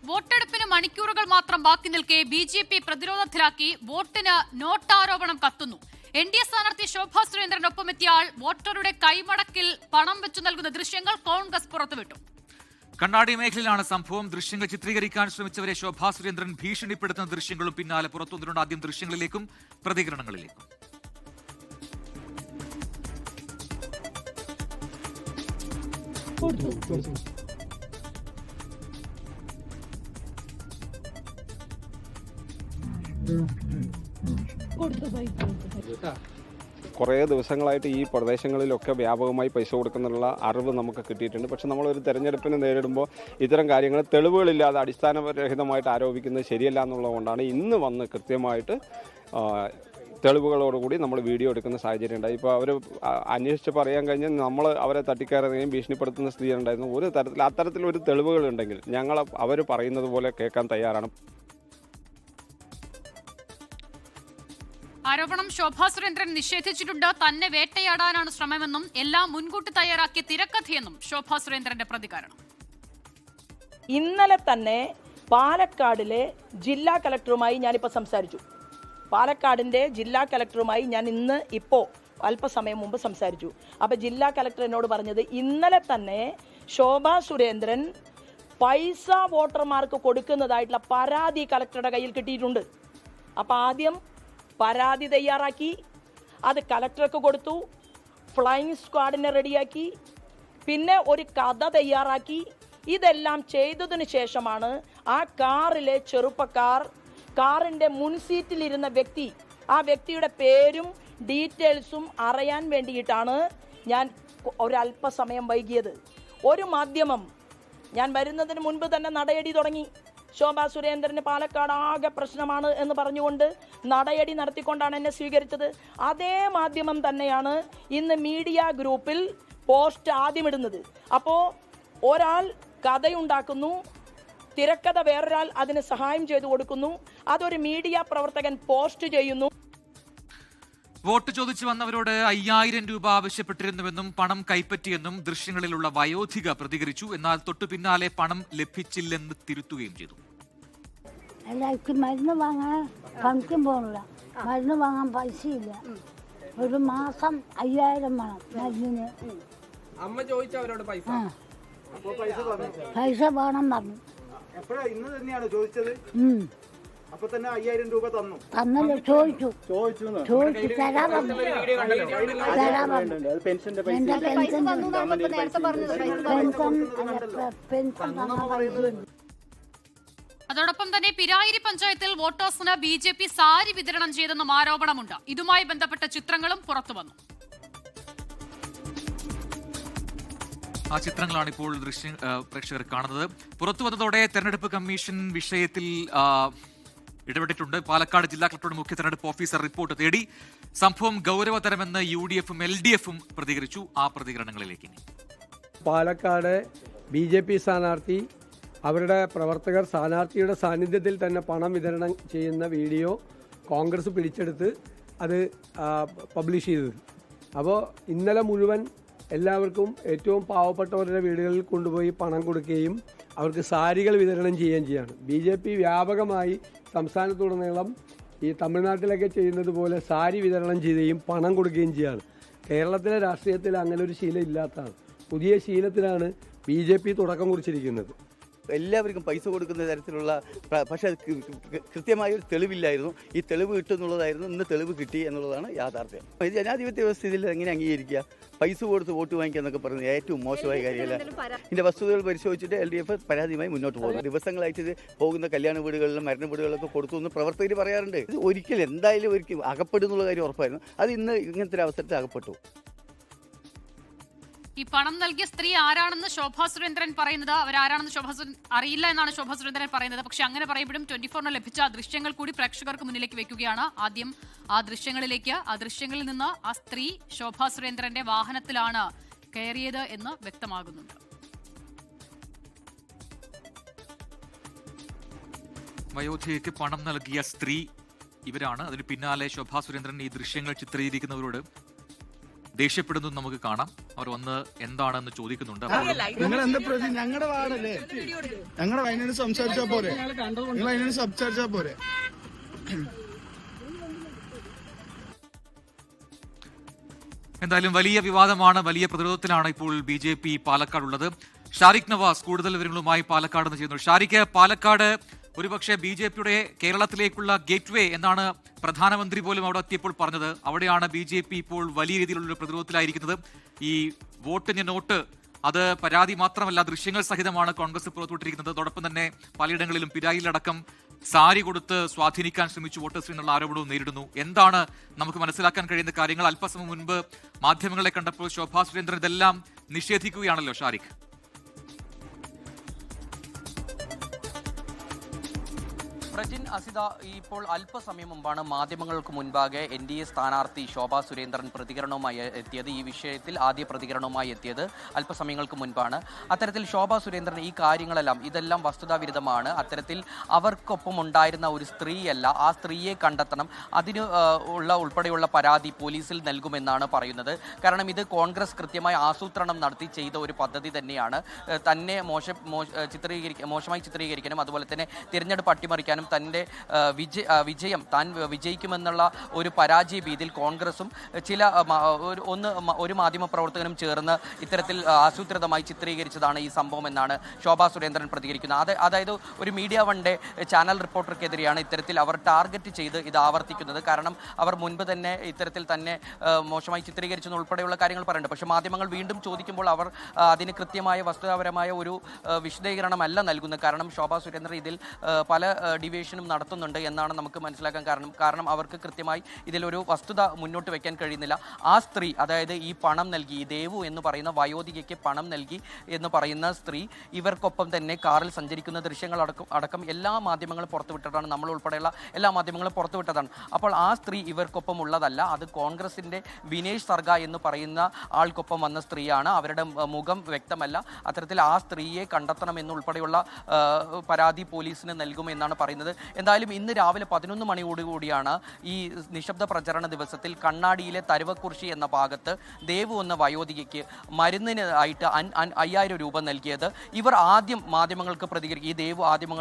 വോട്ടെടുപ്പിന് മണിക്കൂറുകൾ മാത്രം ബാക്കി നിൽക്കെ ബി.ജെ.പി. പ്രതിരോധത്തിലാക്കി വോട്ടിന് നോട്ടാരോപണം കത്തുന്നു. എൻ.ഡി.എ സ്ഥാനാർത്ഥി ശോഭാ സുരേന്ദ്രനൊപ്പമെത്തിയ ആൾ വോട്ടറുടെ കൈമടക്കിൽ പണം വെച്ചു നൽകുന്ന ദൃശ്യങ്ങൾ കോൺഗ്രസ് പുറത്തുവിട്ടു. കണ്ണാടി മേഖലയിലാണ് സംഭവം. ദൃശ്യങ്ങൾ ചിത്രീകരിക്കാൻ ശ്രമിച്ചവരെ ശോഭാ സുരേന്ദ്രൻ ഭീഷണിപ്പെടുത്തുന്ന ദൃശ്യങ്ങളും പിന്നാലെ പുറത്തുവന്നിട്ടുണ്ട്. ആദ്യം ദൃശ്യങ്ങളിലേക്കും പ്രതികരണങ്ങളിലേക്കും. കുറേ ദിവസങ്ങളായിട്ട് ഈ പ്രദേശങ്ങളിലൊക്കെ വ്യാപകമായി പൈസ കൊടുക്കുന്നുള്ള അറിവ് നമുക്ക് കിട്ടിയിട്ടുണ്ട്. പക്ഷെ നമ്മളൊരു തെരഞ്ഞെടുപ്പിനെ നേരിടുമ്പോൾ ഇത്തരം കാര്യങ്ങൾ തെളിവുകളില്ലാതെ അടിസ്ഥാനരഹിതമായിട്ട് ആരോപിക്കുന്നത് ശരിയല്ല എന്നുള്ളതുകൊണ്ടാണ് ഇന്ന് വന്ന് കൃത്യമായിട്ട് തെളിവുകളോടുകൂടി നമ്മൾ വീഡിയോ എടുക്കുന്ന സാഹചര്യം ഉണ്ടായി. ഇപ്പോൾ അവർ അന്വേഷിച്ച് പറയാൻ കഴിഞ്ഞ് നമ്മൾ അവരെ തട്ടിക്കയറുകയും ഭീഷണിപ്പെടുത്തുന്ന സ്ഥിതി ഉണ്ടായിരുന്നു. ഒരു തരത്തിൽ അത്തരത്തിലൊരു തെളിവുകളുണ്ടെങ്കിൽ ഞങ്ങൾ അവർ പറയുന്നത് പോലെ കേൾക്കാൻ തയ്യാറാണ്. ആരോപണം ശോഭാ സുരേന്ദ്രൻ നിഷേധിച്ചിട്ടുണ്ട്. തന്നെ വേട്ടയാടാനാണ് ശ്രമമെന്നും എല്ലാം മുൻകൂട്ടി തയ്യാറാക്കിയ തിരക്കഥയെന്നും ശോഭാ സുരേന്ദ്രന്റെ പ്രതികരണം. ഇന്നലെ തന്നെ പാലക്കാടിലെ ജില്ലാ കളക്ടറുമായി ഞാനിപ്പോൾ സംസാരിച്ചു. പാലക്കാടിൻ്റെ ജില്ലാ കളക്ടറുമായി ഞാൻ ഇപ്പോൾ അല്പസമയം മുമ്പ് സംസാരിച്ചു. അപ്പോൾ ജില്ലാ കളക്ടർ എന്നോട് പറഞ്ഞത് ഇന്നലെ തന്നെ ശോഭാ സുരേന്ദ്രൻ പൈസ വോട്ടർമാർക്ക് കൊടുക്കുന്നതായിട്ടുള്ള പരാതി കളക്ടറുടെ കയ്യിൽ കിട്ടിയിട്ടുണ്ട്. അപ്പോൾ ആദ്യം പരാതി തയ്യാറാക്കി അത് കളക്ടർക്ക് കൊടുത്തു, ഫ്ലൈയിങ് സ്ക്വാഡിനെ റെഡിയാക്കി, പിന്നെ ഒരു കഥ തയ്യാറാക്കി. ഇതെല്ലാം ചെയ്തതിന് ശേഷമാണ് ആ കാറിലെ ചെറുപ്പക്കാർ, കാറിൻ്റെ മുൻസീറ്റിലിരുന്ന വ്യക്തി, ആ വ്യക്തിയുടെ പേരും ഡീറ്റെയിൽസും അറിയാൻ വേണ്ടിയിട്ടാണ് ഞാൻ ഒരല്പസമയം വൈകിയത്. ഒരു മാധ്യമം ഞാൻ വരുന്നതിന് മുൻപ് തന്നെ നടയടി തുടങ്ങി. ശോഭാ സുരേന്ദ്രന് പാലക്കാട് ആകെ പ്രശ്നമാണ് എന്ന് പറഞ്ഞുകൊണ്ട് നടയടി നടത്തിക്കൊണ്ടാണ് എന്നെ സ്വീകരിച്ചത്. അതേ മാധ്യമം തന്നെയാണ് ഇന്ന് മീഡിയ ഗ്രൂപ്പിൽ പോസ്റ്റ് ആദ്യമിടുന്നത്. അപ്പോൾ ഒരാൾ കഥയുണ്ടാക്കുന്നു, തിരക്കഥ വേറൊരാൾ അതിന് സഹായം ചെയ്തു കൊടുക്കുന്നു, അതൊരു മീഡിയ പ്രവർത്തകൻ പോസ്റ്റ് ചെയ്യുന്നു. വോട്ട് ചോദിച്ചു വന്നവരോട് 5000 രൂപ ആവശ്യപ്പെട്ടിരുന്നുവെന്നും പണം കൈപ്പറ്റിയെന്നും ദൃശ്യങ്ങളിലുള്ള വയോധിക പ്രതികരിച്ചു. എന്നാൽ തൊട്ടു പിന്നാലെ പണം ലഭിച്ചില്ലെന്ന് തിരുത്തുകയും ചെയ്തു. മരുന്ന് വാങ്ങാൻ പണിക്കും പോകണില്ല, മരുന്ന് വാങ്ങാൻ പൈസയില്ല, ഒരു മാസം 5000 വേണം മരുന്നിന്. അമ്മ ചോദിച്ചവരോട് പൈസ വേണം പറഞ്ഞു. ഇന്ന് തന്നെയാണ് ചോദിച്ചത്. അപ്പൊ തന്നെ 5000 രൂപ തന്നു. തന്നല്ലോ, ചോദിച്ചു തരാൻ പറഞ്ഞു. അതോടൊപ്പം തന്നെ പിരായിരി പഞ്ചായത്തിൽ വോട്ടേഴ്സിന് ബി.ജെ.പി. സാരി വിതരണം ചെയ്തെന്നും ആരോപണമുണ്ട്. ഇതുമായി ബന്ധപ്പെട്ട ചിത്രങ്ങളും പുറത്തുവന്നു. ആ ചിത്രങ്ങളാണ് ഇപ്പോൾ പ്രേക്ഷകർ കാണുന്നത്. പുറത്തു വന്നതോടെ തെരഞ്ഞെടുപ്പ് കമ്മീഷൻ വിഷയത്തിൽ ഇടപെട്ടിട്ടുണ്ട്. പാലക്കാട് ജില്ലാ കളക്ടറുടെ മുഖ്യ തെരഞ്ഞെടുപ്പ് ഓഫീസർ റിപ്പോർട്ട് തേടി. സംഭവം ഗൗരവതരമെന്ന് UDF-ഉം LDF-ഉം പ്രതികരിച്ചു. ആ പ്രതികരണങ്ങളിലേക്ക്. പാലക്കാട് ബി.ജെ.പി. സ്ഥാനാർത്ഥി, അവരുടെ പ്രവർത്തകർ സ്ഥാനാർത്ഥിയുടെ സാന്നിധ്യത്തിൽ തന്നെ പണം വിതരണം ചെയ്യുന്ന വീഡിയോ കോൺഗ്രസ് പിടിച്ചെടുത്ത് അത് പബ്ലിഷ് ചെയ്തത്. അപ്പോൾ ഇന്നലെ മുഴുവൻ എല്ലാവർക്കും ഏറ്റവും പാവപ്പെട്ടവരുടെ വീടുകളിൽ കൊണ്ടുപോയി പണം കൊടുക്കുകയും അവർക്ക് സാരികൾ വിതരണം ചെയ്യുകയും ചെയ്യാണ്. ബി.ജെ.പി. വ്യാപകമായി സംസ്ഥാനത്തുടനീളം ഈ തമിഴ്നാട്ടിലൊക്കെ ചെയ്യുന്നത് പോലെ സാരി വിതരണം ചെയ്യുകയും പണം കൊടുക്കുകയും ചെയ്യാണ്. കേരളത്തിലെ രാഷ്ട്രീയത്തിൽ അങ്ങനെ ഒരു ശീലം ഇല്ലാത്തതാണ്. പുതിയ ശീലത്തിലാണ് ബി.ജെ.പി. തുടക്കം കുറിച്ചിരിക്കുന്നത്. എല്ലാവർക്കും പൈസ കൊടുക്കുന്ന തരത്തിലുള്ള, പക്ഷേ കൃത്യമായൊരു തെളിവില്ലായിരുന്നു. ഈ തെളിവ് കിട്ടുന്നുള്ളതായിരുന്നു. ഇന്ന് തെളിവ് കിട്ടി എന്നുള്ളതാണ് യാഥാർത്ഥ്യം. ഇത് ജനാധിപത്യ വ്യവസ്ഥയിൽ എങ്ങനെ അംഗീകരിക്കുക? പൈസ കൊടുത്ത് വോട്ട് വാങ്ങിക്കുക എന്നൊക്കെ പറയുന്നത് ഏറ്റവും മോശമായ കാര്യമല്ല. ഇതിൻ്റെ വസ്തുതകൾ പരിശോധിച്ചിട്ട് LDF പരാതിയുമായി മുന്നോട്ട് പോകുന്നു. ദിവസങ്ങളായിട്ട് ഇത് പോകുന്ന കല്യാണ വീടുകളിലും മരണ വീടുകളിലൊക്കെ കൊടുത്തു എന്ന് പ്രവർത്തകർ പറയാറുണ്ട്. ഇത് ഒരിക്കലും എന്തായാലും ഒരിക്കലും അകപ്പെടുന്നുള്ള കാര്യം ഉറപ്പായിരുന്നു. അത് ഇന്ന് ഇങ്ങനത്തെ ഒരു അവസരത്തിൽ അകപ്പെട്ടു. ഈ പണം നൽകിയ സ്ത്രീ ആരാണെന്ന് ശോഭാ സുരേന്ദ്രൻ പറയുന്നത്, അവരാരാണെന്ന് അറിയില്ല എന്നാണ് ശോഭാ സുരേന്ദ്രൻ പറയുന്നത്. പക്ഷെ അങ്ങനെ പറയപ്പെടും. 24-ന് ലഭിച്ച ദൃശ്യങ്ങൾ കൂടി പ്രേക്ഷകർക്ക് മുന്നിലേക്ക് വെക്കുകയാണ്. ആദ്യം ആ ദൃശ്യങ്ങളിലേക്ക്. ആ ദൃശ്യങ്ങളിൽ നിന്ന് ആ സ്ത്രീ ശോഭാ സുരേന്ദ്രന്റെ വാഹനത്തിലാണ് കയറിയത് എന്ന് വ്യക്തമാകുന്നുണ്ട്. വയോധികയ്ക്ക് പണം നൽകിയ സ്ത്രീ ഇവരാണ്. അതിന് പിന്നാലെ ശോഭാ സുരേന്ദ്രൻ ഈ ദൃശ്യങ്ങൾ ചിത്രീകരിക്കുന്നവരോട് ദേഷ്യപ്പെടുന്നു നമുക്ക് കാണാം. അവർ വന്ന് എന്താണെന്ന് ചോദിക്കുന്നുണ്ട്. നിങ്ങൾ എന്താ പ്രതി? ഞങ്ങളുടെ വാർഡല്ലേ, ഞങ്ങളുടെ അതിനോട് സംസാരിച്ചാ പോരെ? നിങ്ങൾ അതിനോട് സംസാരിച്ചാ പോരെ? എന്തായാലും വലിയ വിവാദമാണ്, വലിയ പ്രതിരോധത്തിലാണ് ഇപ്പോൾ BJP പാലക്കാടുള്ളത്. ഷാരിഖ് നവാസ് കൂടുതൽ വിവരങ്ങളുമായി പാലക്കാട് നിന്ന് ചെയ്യുന്നു. ഷാരിഖ്, പാലക്കാട് ഒരുപക്ഷെ BJPയുടെ കേരളത്തിലേക്കുള്ള ഗേറ്റ് വേ എന്നാണ് പ്രധാനമന്ത്രി പോലും അവിടെ എത്തിയപ്പോൾ പറഞ്ഞത്. അവിടെയാണ് BJP ഇപ്പോൾ വലിയ രീതിയിലുള്ള പ്രതിരോധത്തിലായിരിക്കുന്നത്. ഈ വോട്ടിന് നോട്ട് അത് പരാതി മാത്രമല്ല, ദൃശ്യങ്ങൾ സഹിതമാണ് കോൺഗ്രസ് പുറത്തുവിട്ടിരിക്കുന്നത്. അതോടൊപ്പം തന്നെ പലയിടങ്ങളിലും പിരായിലടക്കം സാരി കൊടുത്ത് സ്വാധീനിക്കാൻ ശ്രമിച്ചു വോട്ടേഴ്സ് എന്നുള്ള ആരോപണവും നേരിടുന്നു. എന്താണ് നമുക്ക് മനസ്സിലാക്കാൻ കഴിയുന്ന കാര്യങ്ങൾ? അല്പസമയം മുൻപ് മാധ്യമങ്ങളെ കണ്ടപ്പോൾ ശോഭാ സുരേന്ദ്രൻ ഇതെല്ലാം നിഷേധിക്കുകയാണല്ലോ ഷാരിഖ്. പ്രജിൻ, അസിത, ഇപ്പോൾ അല്പസമയം മുമ്പാണ് മാധ്യമങ്ങൾക്ക് മുൻപാകെ NDA സ്ഥാനാർത്ഥി ശോഭാ സുരേന്ദ്രൻ പ്രതികരണവുമായി എത്തിയത്. ഈ വിഷയത്തിൽ ആദ്യ പ്രതികരണവുമായി എത്തിയത് അല്പസമയങ്ങൾക്ക് മുൻപാണ്. അത്തരത്തിൽ ശോഭാ സുരേന്ദ്രൻ ഈ കാര്യങ്ങളെല്ലാം ഇതെല്ലാം വസ്തുതാവിരുദ്ധമാണ്, അത്തരത്തിൽ അവർക്കൊപ്പം ഉണ്ടായിരുന്ന ഒരു സ്ത്രീയല്ല, ആ സ്ത്രീയെ കണ്ടെത്തണം, അതിന് ഉൾപ്പെടെയുള്ള പരാതി പോലീസിൽ നൽകുമെന്നാണ് പറയുന്നത്. കാരണം ഇത് കോൺഗ്രസ് കൃത്യമായി ആസൂത്രണം നടത്തി ചെയ്ത ഒരു പദ്ധതി തന്നെയാണ്. തന്നെ മോശമായി ചിത്രീകരിക്കാനും അതുപോലെ തന്നെ തിരഞ്ഞെടുപ്പ് അട്ടിമറിക്കാനും തൻ്റെ വിജയം താൻ വിജയിക്കുമെന്നുള്ള ഒരു പരാജയ ഭീതിയിൽ കോൺഗ്രസും ഒരു മാധ്യമ പ്രവർത്തകനും ചേർന്ന് ഇത്തരത്തിൽ ആസൂത്രിതമായി ചിത്രീകരിച്ചതാണ് ഈ സംഭവം എന്നാണ് ശോഭാ സുരേന്ദ്രൻ പ്രതികരിക്കുന്നത്. അതായത് ഒരു മീഡിയ വൺഡേ ചാനൽ റിപ്പോർട്ടർക്കെതിരെയാണ് ഇത്തരത്തിൽ അവർ ടാർഗറ്റ് ചെയ്ത് ഇത് ആവർത്തിക്കുന്നത്. കാരണം അവർ മുൻപ് തന്നെ ഇത്തരത്തിൽ തന്നെ മോശമായി ചിത്രീകരിച്ചെന്ന് ഉൾപ്പെടെയുള്ള കാര്യങ്ങൾ പറയുന്നുണ്ട്. പക്ഷേ മാധ്യമങ്ങൾ വീണ്ടും ചോദിക്കുമ്പോൾ അവർ അതിന് കൃത്യമായ വസ്തുതാപരമായ ഒരു വിശദീകരണമല്ല നൽകുന്നത്. കാരണം ശോഭാ സുരേന്ദ്രൻ ഇതിൽ പല ഡിവിയേഷനും നടത്തുന്നുണ്ട് എന്നാണ് നമുക്ക് മനസ്സിലാക്കാൻ കാരണം അവർക്ക് കൃത്യമായി ഇതിലൊരു വസ്തുത മുന്നോട്ട് വെക്കാൻ കഴിയുന്നില്ല. ആ സ്ത്രീ, അതായത് ഈ പണം നൽകി, ഈ ദേവു എന്ന് പറയുന്ന വയോധികയ്ക്ക് പണം നൽകി എന്ന് പറയുന്ന സ്ത്രീ ഇവർക്കൊപ്പം തന്നെ കാറിൽ സഞ്ചരിക്കുന്ന ദൃശ്യങ്ങൾ അടക്കം എല്ലാ മാധ്യമങ്ങളും പുറത്തുവിട്ടതാണ്, നമ്മൾ ഉൾപ്പെടെയുള്ള എല്ലാ മാധ്യമങ്ങളും പുറത്തുവിട്ടതാണ്. അപ്പോൾ ആ സ്ത്രീ ഇവർക്കൊപ്പം ഉള്ളതല്ല, അത് കോൺഗ്രസിൻ്റെ വിനേഷ് സർഗ എന്ന് പറയുന്ന ആൾക്കൊപ്പം വന്ന സ്ത്രീയാണ്. അവരുടെ മുഖം വ്യക്തമല്ല. അത്തരത്തിൽ ആ സ്ത്രീയെ കണ്ടെത്തണമെന്നുൾപ്പെടെയുള്ള പരാതി പോലീസിന് നൽകുമെന്നാണ് പറയുന്നത്. എന്തായാലും ഇന്ന് രാവിലെ 11 മണിയോടുകൂടിയാണ് ഈ നിശബ്ദ പ്രചരണ ദിവസത്തിൽ കണ്ണാടിയിലെ തരുവക്കുറിശി എന്ന ഭാഗത്ത് ദേവു എന്ന വയോധികയ്ക്ക് മരുന്നിന് ആയിട്ട് 5000 രൂപ നൽകിയത്. ഇവർ ആദ്യം മാധ്യമങ്ങൾക്ക് ഈ ദേവു ആദ്യം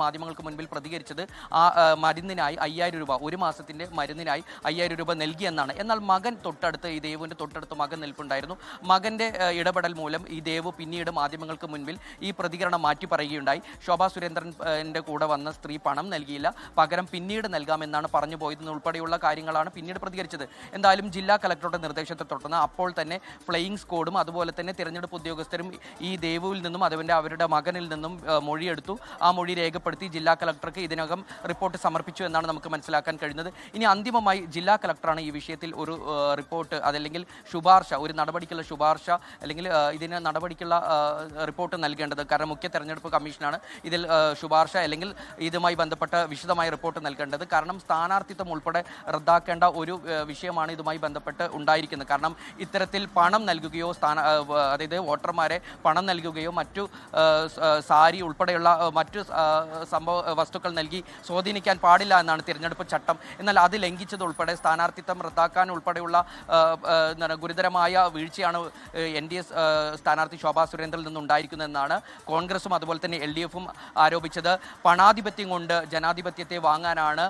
മാധ്യമങ്ങൾക്ക് മുൻപിൽ പ്രതികരിച്ചത് ആ മരുന്നിനായി 5000 രൂപ, ഒരു മാസത്തിൻ്റെ മരുന്നിനായി 5000 രൂപ നൽകിയെന്നാണ്. എന്നാൽ മകൻ തൊട്ടടുത്ത്, ഈ ദേവുവിൻ്റെ തൊട്ടടുത്ത് മകൻ നിൽപ്പുണ്ടായിരുന്നു. മകൻ്റെ ഇടപെടൽ മൂലം ഈ ദേവു പിന്നീട് മാധ്യമങ്ങൾക്ക് മുൻപിൽ ഈ പ്രതികരണം മാറ്റി പറയുകയുണ്ടായി. ശോഭാ സുരേന്ദ്രൻ്റെ കൂടെ വന്ന സ്ത്രീ പണം നൽകിയില്ല, പകരം പിന്നീട് നൽകാമെന്നാണ് പറഞ്ഞു പോയതെന്ന് ഉൾപ്പെടെയുള്ള കാര്യങ്ങളാണ് പിന്നീട് പ്രതികരിച്ചത്. എന്തായാലും ജില്ലാ കലക്ടറുടെ നിർദ്ദേശത്തെ തുടർന്ന് അപ്പോൾ തന്നെ ഫ്ലൈയിങ് സ്ക്വാഡും അതുപോലെ തന്നെ തിരഞ്ഞെടുപ്പ് ഉദ്യോഗസ്ഥരും ഈ ദേവുവിൽ നിന്നും അവരുടെ മകനിൽ നിന്നും മൊഴിയെടുത്തു. ആ മൊഴി രേഖപ്പെടുത്തി ജില്ലാ കലക്ടർക്ക് ഇതിനകം റിപ്പോർട്ട് സമർപ്പിച്ചു എന്നാണ് നമുക്ക് മനസ്സിലാക്കാൻ കഴിയുന്നത്. ഇനി അന്തിമമായി ജില്ലാ കലക്ടറാണ് ഈ വിഷയത്തിൽ ഒരു റിപ്പോർട്ട്, അതല്ലെങ്കിൽ ശുപാർശ, ഒരു നടപടിക്കുള്ള ശുപാർശ അല്ലെങ്കിൽ ഇതിന് നടപടിക്കുള്ള റിപ്പോർട്ട് നൽകേണ്ടത്. കാരണം മുഖ്യ തെരഞ്ഞെടുപ്പ് കമ്മീഷനാണ് ഇതിൽ ശുപാർശ അല്ലെങ്കിൽ ഇതുമായി ബന്ധപ്പെട്ട് വിശദമായ റിപ്പോർട്ട് നൽകേണ്ടത്. കാരണം സ്ഥാനാർത്ഥിത്വം ഉൾപ്പെടെ റദ്ദാക്കേണ്ട ഒരു വിഷയമാണ് ഇതുമായി ബന്ധപ്പെട്ട് ഉണ്ടായിരിക്കുന്നത്. കാരണം ഇത്തരത്തിൽ പണം നൽകുകയോ അതായത് വോട്ടർമാരെ പണം നൽകുകയോ മറ്റു സാരി ഉൾപ്പെടെയുള്ള മറ്റു വസ്തുക്കൾ നൽകി സ്വാധീനിക്കാൻ പാടില്ല എന്നാണ് തിരഞ്ഞെടുപ്പ് ചട്ടം. എന്നാൽ അത് ലംഘിച്ചത് ഉൾപ്പെടെ സ്ഥാനാർത്ഥിത്വം റദ്ദാക്കാൻ ഉൾപ്പെടെയുള്ള ഗുരുതരമായ വീഴ്ചയാണ് NDA സ്ഥാനാർത്ഥി ശോഭാ സുരേന്ദ്രനിൽ നിന്നുണ്ടായിരിക്കുന്നതെന്നാണ് കോൺഗ്രസും അതുപോലെ തന്നെ LDFും ആരോപിച്ചത്. പണാധിപത്യം കൊണ്ട് ജനാധിപത്യത്തെ വാങ്ങാനാണ്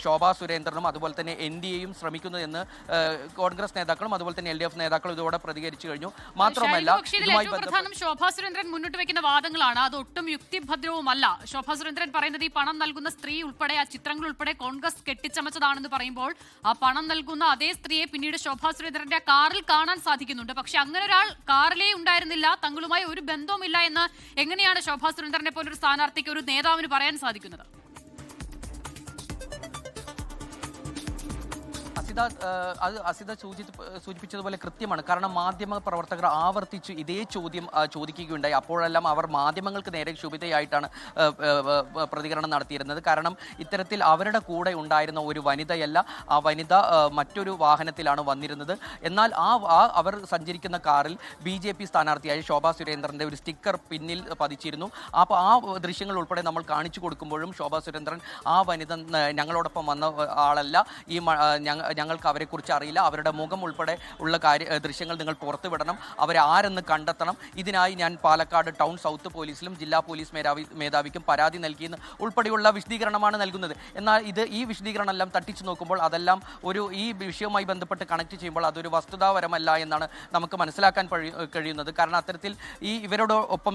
ശോഭാ സുരേന്ദ്രനും അതുപോലെ തന്നെ NDAയും ശ്രമിക്കുന്നതെന്ന് കോൺഗ്രസ് നേതാക്കളും അതുപോലെ തന്നെ LDF നേതാക്കളും ഇതോടെ പ്രതികരിച്ചു കഴിഞ്ഞു. മാത്രമല്ല പ്രധാനം ശോഭാ സുരേന്ദ്രൻ മുന്നോട്ട് വെക്കുന്ന വാദങ്ങളാണ്, അത് ഒട്ടും യുക്തിഭദ്രവുമല്ല. ശോഭാ സുരേന്ദ്രൻ പറയുന്നത് ഈ പണം നൽകുന്ന സ്ത്രീ ഉൾപ്പെടെ, ആ ചിത്രങ്ങൾ ഉൾപ്പെടെ കോൺഗ്രസ് കെട്ടിച്ചമച്ചതാണെന്ന് പറയുമ്പോൾ ആ പണം നൽകുന്ന അതേ സ്ത്രീയെ പിന്നീട് ശോഭാ സുരേന്ദ്രന്റെ കാറിൽ കാണാൻ സാധിക്കുന്നുണ്ട്. പക്ഷെ അങ്ങനെ ഒരാൾ കാറിലേ ഉണ്ടായിരുന്നില്ല, തങ്ങളുമായി ഒരു ബന്ധവുമില്ല എന്ന് എങ്ങനെയാണ് ശോഭാ സുരേന്ദ്രനെ പോലൊരു സ്ഥാനാർത്ഥിക്ക്, ഒരു നേതാവിന് പറയാൻ സാധിക്കുന്നത്? അസിത സൂചിപ്പിച്ചതുപോലെ കൃത്യമാണ്. കാരണം മാധ്യമ പ്രവർത്തകർ ആവർത്തിച്ചു ഇതേ ചോദ്യം ചോദിക്കുകയുണ്ടായി. അപ്പോഴെല്ലാം അവർ മാധ്യമങ്ങൾക്ക് നേരെ ക്ഷുഭിതയായിട്ടാണ് പ്രതികരണം നടത്തിയിരുന്നത്. കാരണം ഇത്തരത്തിൽ അവരുടെ കൂടെ ഉണ്ടായിരുന്ന ഒരു വനിതയല്ല, ആ വനിത മറ്റൊരു വാഹനത്തിലാണ് വന്നിരുന്നത്. എന്നാൽ അവർ സഞ്ചരിക്കുന്ന കാറിൽ BJP സ്ഥാനാർത്ഥിയായ ശോഭാ സുരേന്ദ്രൻ്റെ ഒരു സ്റ്റിക്കർ പിന്നിൽ പതിച്ചിരുന്നു. അപ്പോൾ ആ ദൃശ്യങ്ങൾ ഉൾപ്പെടെ നമ്മൾ കാണിച്ചു കൊടുക്കുമ്പോഴും ശോഭാ സുരേന്ദ്രൻ ആ വനിത ഞങ്ങളോടൊപ്പം വന്ന ആളല്ല, ഈ ജനങ്ങൾക്ക് അവരെക്കുറിച്ച് അറിയില്ല. അവരുടെ മുഖം ഉൾപ്പെടെ ഉള്ള ദൃശ്യങ്ങൾ നിങ്ങൾ പുറത്തുവിടണം, അവരെ ആരെന്ന് കണ്ടെത്തണം. ഇതിനായി ഞാൻ പാലക്കാട് ടൗൺ സൗത്ത് പോലീസിലും ജില്ലാ പോലീസ് മേധാവിക്കും പരാതി നൽകിയെന്ന് ഉൾപ്പെടെയുള്ള വിശദീകരണമാണ് നൽകുന്നത്. എന്നാൽ ഈ വിശദീകരണം എല്ലാം തട്ടിച്ചു നോക്കുമ്പോൾ അതെല്ലാം ഈ വിഷയവുമായി ബന്ധപ്പെട്ട് കണക്ട് ചെയ്യുമ്പോൾ അതൊരു വസ്തുതാപരമല്ല എന്നാണ് നമുക്ക് മനസ്സിലാക്കാൻ കഴിയുന്നത്. കാരണം അത്തരത്തിൽ ഇവരോടൊപ്പം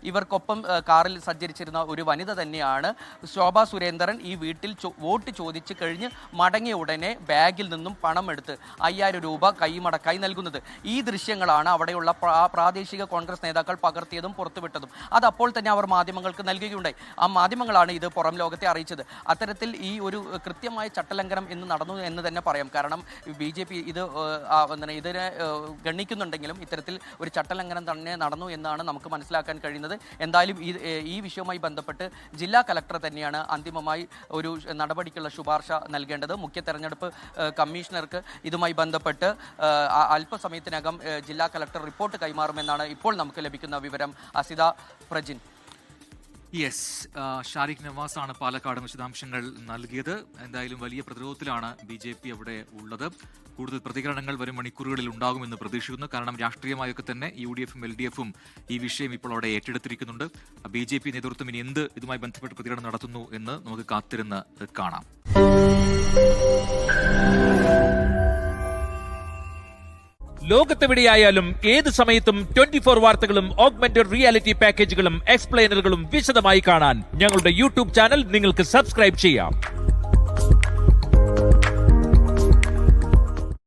ഇവർക്കൊപ്പം കാറിൽ സഞ്ചരിച്ചിരുന്ന ഒരു വനിത തന്നെയാണ് ശോഭാ സുരേന്ദ്രൻ ഈ വീട്ടിൽ വോട്ട് ചോദിച്ചു കഴിഞ്ഞ് മടങ്ങിയ ഉടനെ ബാഗിൽ നിന്നും പണം എടുത്ത് 5000 രൂപ കൈമടക്കായി നൽകുന്നത്. ഈ ദൃശ്യങ്ങളാണ് അവിടെയുള്ള പ്രാദേശിക കോൺഗ്രസ് നേതാക്കൾ പകർത്തിയതും പുറത്തുവിട്ടതും. അത് അപ്പോൾ തന്നെ അവർ മാധ്യമങ്ങൾക്ക് നൽകുകയുണ്ടായി. ആ മാധ്യമങ്ങളാണ് ഇത് പുറം ലോകത്തെ അറിയിച്ചത്. അത്തരത്തിൽ ഈ ഒരു കൃത്യമായ ചട്ടലംഘനം ഇന്ന് നടന്നു എന്ന് തന്നെ പറയാം. കാരണം BJP ഇതിനെ ഗണിക്കുന്നുണ്ടെങ്കിലും ഇത്തരത്തിൽ ഒരു ചട്ടലംഘനം തന്നെ നടന്നു എന്നാണ് നമുക്ക് മനസ്സിലാക്കാൻ കഴിയുന്നത്. എന്തായാലും ഈ വിഷയവുമായി ബന്ധപ്പെട്ട് ജില്ലാ കലക്ടർ തന്നെയാണ് അന്തിമമായി ഒരു നടപടിക്കുള്ള ശുപാർശ നൽകേണ്ടത്. മുഖ്യ തെരഞ്ഞെടുപ്പ് കമ്മീഷണർക്ക് ഇതുമായി ബന്ധപ്പെട്ട് അല്പസമയത്തിനകം ജില്ലാ കലക്ടർ റിപ്പോർട്ട് കൈമാറുമെന്നാണ് ഇപ്പോൾ നമുക്ക് ലഭിക്കുന്ന വിവരം. അസിത, പ്രജിൻ. യെസ്, ഷാരിഖ് നവാസ് ആണ് പാലക്കാട് വിശദാംശങ്ങൾ നൽകിയത്. എന്തായാലും വലിയ പ്രതിരോധത്തിലാണ് BJP അവിടെ ഉള്ളത്. കൂടുതൽ പ്രതികരണങ്ങൾ വരും മണിക്കൂറുകളിൽ ഉണ്ടാകുമെന്ന് പ്രതീക്ഷിക്കുന്നു. കാരണം രാഷ്ട്രീയമായൊക്കെ തന്നെ UDF-ഉം LDF-ഉം ഈ വിഷയം ഇപ്പോൾ അവിടെ ഏറ്റെടുത്തിരിക്കുന്നുണ്ട്. BJP നേതൃത്വം ഇനി ഇതുമായി ബന്ധപ്പെട്ട് പ്രതികരണം നടത്തുന്നു എന്ന് നമുക്ക് കാത്തിരുന്ന് കാണാം. ലോകത്തെവിടെയായാലും ഏത് സമയത്തും 24 വാർത്തകളും ഓഗ്മെന്റഡ് റിയാലിറ്റി പാക്കേജുകളും എക്സ്പ്ലെയിനറുകളും വിശദമായി കാണാൻ ഞങ്ങളുടെ YouTube ചാനൽ നിങ്ങൾക്ക് സബ്സ്ക്രൈബ് ചെയ്യാം.